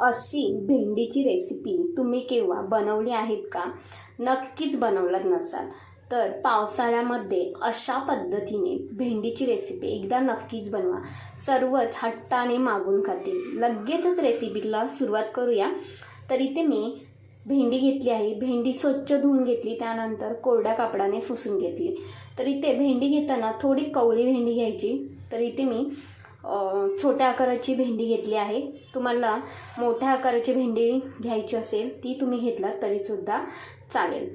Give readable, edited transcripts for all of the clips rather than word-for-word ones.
अशी भेंडीची रेसिपी तुम्ही केव्हा बनवली आहेत का? नक्कीच बनवलं नसाल तर पावसाळ्यामध्ये अशा पद्धतीने भेंडीची रेसिपी एकदा नक्कीच बनवा. सर्वच हट्टाने मागून खातील. लगेचच रेसिपीला सुरुवात करूया. तर इथे मी भेंडी घेतली आहे. भेंडी स्वच्छ धुवून घेतली, त्यानंतर कोरड्या कापडाने पुसून घेतली. तर इथे भेंडी घेताना थोडी कवळी भेंडी घ्यायची. तर इथे मी छोट्या आकाराची भेंडी घेतली आहे. तुम्हाला मोठ्या आकाराची भेंडी घ्यायची असेल ती तुम्ही घेतलात तरीसुद्धा चालेल.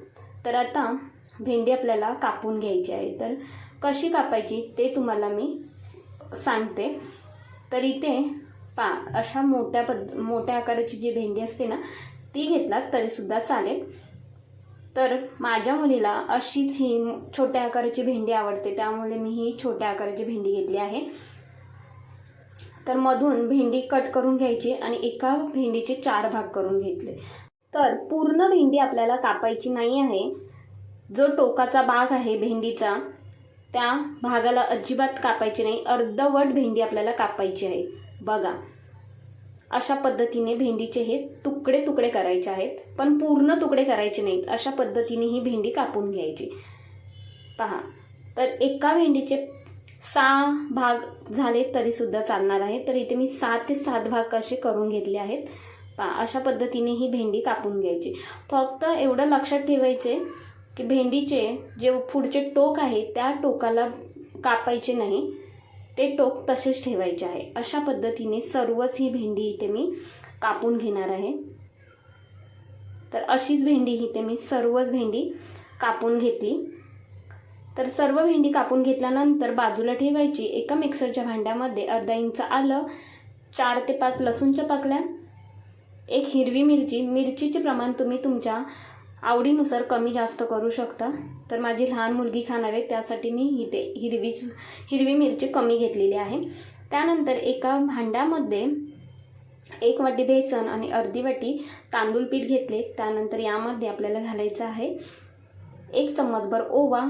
तर आता भेंडी आपल्याला कापून घ्यायची आहे. तर कशी कापायची ते तुम्हाला मी सांगते. तर इथे अशा मोठ्या आकाराची जी भेंडी असते ना ती घेतलात तरीसुद्धा चालेल. तर माझ्या मुलीला अशीच ही छोट्या आकाराची भेंडी आवडते, त्यामुळे मी ही छोट्या आकाराची भेंडी घेतली आहे. तर मधून भेंडी कट करून घ्यायची आणि एका भेंडीचे 4 भाग करून घेतले. तर पूर्ण भेंडी आपल्याला कापायची नाही आहे. जो टोकाचा भाग आहे भेंडीचा त्या भागाला अजिबात कापायची नाही. अर्धवट भेंडी आपल्याला कापायची आहे. बघा, अशा पद्धतीने भेंडीचे हे तुकडे तुकडे करायचे आहेत, पण पूर्ण तुकडे करायचे नाहीत. अशा पद्धतीने ही भेंडी कापून घ्यायची. पहा, तर एका भेंडीचे 6 भाग झाले तरी सुद्धा चालणार आहे. तर इथे मी 6 ते 7 भाग असे करून घेतले आहेत. अशा पद्धतीने ही भेंडी कापून घ्यायची. फक्त एवढं लक्षात ठेवायचे की भेंडीचे जे पुढचे टोक आहे त्या टोकाला कापायचे नाही, ते टोक तसेच ठेवायचे आहे. अशा पद्धतीने सर्वच ही भेंडी इथे मी कापून घेणार आहे. तर अशीच भेंडी इथे मी सर्वच भेंडी कापून घेतली. तर सर्व भेंडी कापून घेतल्यानंतर बाजूला ठेवायची. एका मिक्सरच्या भांड्यामध्ये अर्धा इंच आलं, 4 ते 5 लसूणच्या पाकळ्या, एक हिरवी मिरची. मिरचीचे प्रमाण तुम्ही तुमच्या आवडीनुसार कमी जास्त करू शकता. तर माझी लहान मुलगी खाणार आहे त्यासाठी मी इथे हिरवी मिरची कमी घेतलेली आहे. त्यानंतर एका भांड्यामध्ये 1 वाटी बेसन आणि अर्धी वाटी तांदूळ पीठ घेतले. त्यानंतर यामध्ये आपल्याला घालायचं आहे 1 चम्मचभर ओवा,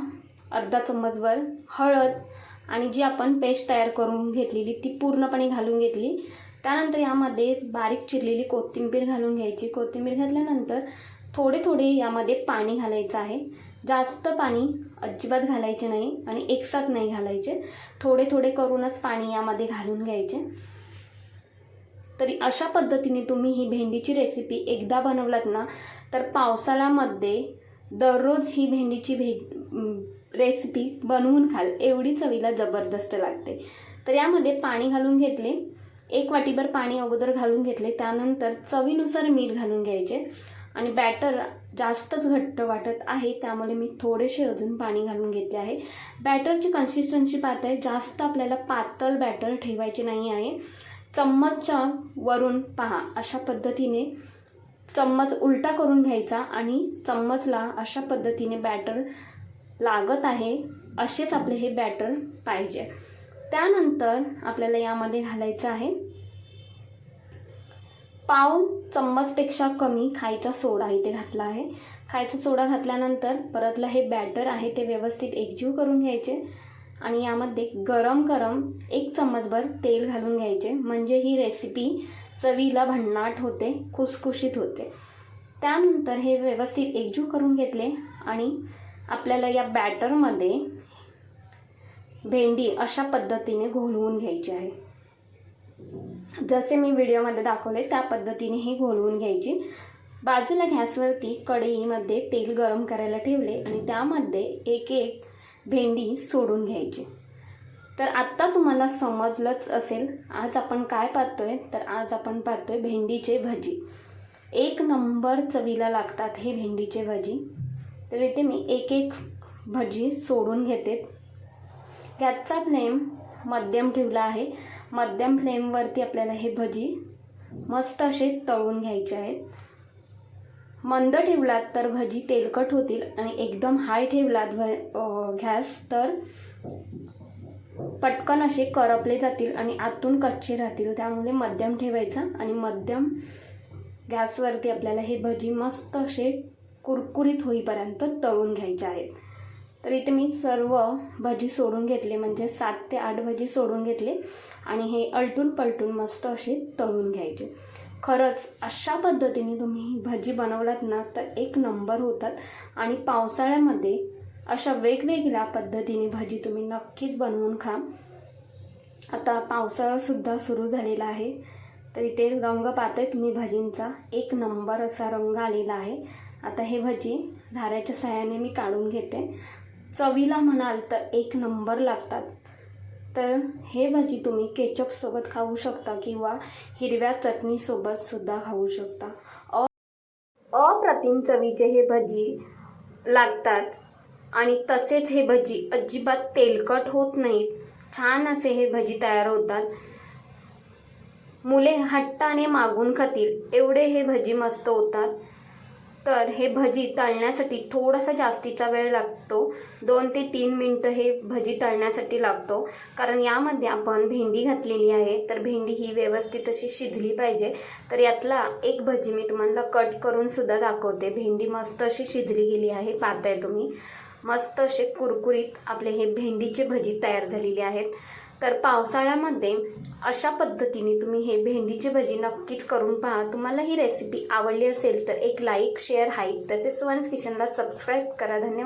अर्धा चम्मचभर हळद आणि जी आपण पेस्ट तयार करून घेतलेली ती पूर्णपणे घालून घेतली. त्यानंतर यामध्ये बारीक चिरलेली कोथिंबीर घालून घ्यायची. कोथिंबीर घातल्यानंतर थोडे थोडे यामध्ये पाणी घालायचं आहे. जास्त पाणी अजिबात घालायचे नाही आणि एकसाथ नाही घालायचे. थोडे थोडे करूनच पाणी यामध्ये घालून घ्यायचे. तरी अशा पद्धतीने तुम्ही ही भेंडीची रेसिपी एकदा बनवलात ना तर पावसाळ्यामध्ये दररोज ही भेंडीची रेसिपी बनवून खाल. एवढी चवीला जबरदस्त लागते. तर यामध्ये पाणी घालून घेतले. 1 वाटीभर पाणी अगोदर घालून घेतले. त्यानंतर चवीनुसार मीठ घालून घ्यायचे. आणि बॅटर जास्तच घट्ट वाटत आहे त्यामुळे मी थोडेसे अजून पाणी घालून घेतले आहे. बॅटरची कन्सिस्टन्सी पाहताय, जास्त आपल्याला पातळ बॅटर ठेवायचे नाही आहे. चम्मचच्या वरून पहा, अशा पद्धतीने चम्मच उलटा करून घ्यायचा आणि चम्मचला अशा पद्धतीने बॅटर लागत आहे. असेच आपले हे बॅटर पाहिजे. त्यानंतर आपल्याला यामध्ये घालायचं आहे पाव चम्मचपेक्षा कमी खायचा सोडा इथे घातला आहे. खायचा सोडा घातल्यानंतर परतला हे बॅटर आहे ते व्यवस्थित एकजीव करून घ्यायचे आणि यामध्ये गरम 1 चम्मचभर तेल घालून घ्यायचे. म्हणजे ही रेसिपी चवीला भन्नाट होते, खुसखुशीत होते. त्यानंतर हे व्यवस्थित एकजीव करून घेतले आणि आपल्याला या बॅटरमध्ये भेंडी अशा पद्धतीने घोलवून घ्यायची आहे. जसे मी व्हिडिओमध्ये दाखवले त्या पद्धतीने ही घोलवून घ्यायची. बाजूला गॅसवरती कढईमध्ये तेल गरम करायला ठेवले आणि त्यामध्ये एक भेंडी सोडून घ्यायची. तर आत्ता तुम्हाला समजलंच असेल आज आपण काय पाहतोय. तर आज आपण पाहतोय भेंडीचे भजी. 1 नंबर चवीला लागतात हे भेंडीचे भजी. तर इथे मी एक भजी सोडून घेते. गॅसचा फ्लेम मध्यम ठेवला आहे. मध्यम फ्लेमवरती आपल्याला हे भजी मस्त असे तळून घ्यायचे आहेत. मंद ठेवलात तर भजी तेलकट होतील आणि एकदम हाय ठेवलात गॅस तर पटकन असे करपले जातील आणि आतून कच्चे राहतील. त्यामुळे मध्यम ठेवायचा आणि मध्यम गॅसवरती आपल्याला हे भजी मस्त असे कुरकुरीत होईपर्यंत तळून घ्यायचे आहेत. तर इथे मी सर्व भजी सोडून घेतले, म्हणजे 7 ते 8 भजी सोडून घेतले आणि हे अलटून पलटून मस्त असे तळून घ्यायचे. खरंच अशा पद्धतीने तुम्ही ही भजी बनवलात ना तर एक नंबर होतात. आणि पावसाळ्यामध्ये अशा वेगवेगळ्या पद्धतीने भजी तुम्ही नक्कीच बनवून खा. आता पावसाळासुद्धा सुरू झालेला आहे, तर इथे रंग पाहताय तुम्ही भजींचा, एक नंबर असा रंग आलेला आहे. आता हे भजी झाऱ्याच्या सहाय्याने मी काढून घेते. चवीला म्हणाल तर एक नंबर लागतात. तर हे भजी तुम्ही केचपसोबत खाऊ शकता किंवा हिरव्या चटणीसोबत सुद्धा खाऊ शकता. अप्रतिम चवीचे हे भजी लागतात आणि तसेच हे भजी अजिबात तेलकट होत नाहीत. छान असे हे भजी तयार होतात. मुले हट्टाने मागून खातील एवढे हे भजी मस्त होतात. तर हे भजी तळण्यासाठी थोडासा जास्तीचा वेळ लागतो. 2 ते 3 मिनटं हे भजी तळण्यासाठी लागतो, कारण यामध्ये आपण भेंडी घातलेली आहे. तर भेंडी ही व्यवस्थित अशी शिजली पाहिजे. तर यातला एक भजी मी तुम्हाला कट करून सुद्धा दाखवते. भेंडी मस्त अशी शिजली गेली आहे, पाहताय तुम्ही. मस्त असे कुरकुरीत आपले हे भेंडीचे भजी तयार झालेले आहेत. तर पावसाळ्यामध्ये अशा पद्धतीने तुम्ही हे भेंडीचे भजी नक्कीच करून पहा. तुम्हाला ही रेसिपी आवडली असेल तर एक लाईक, शेअर, हाईप तसेच सुवर्णस किचनला सबस्क्राईब करा. धन्यवाद.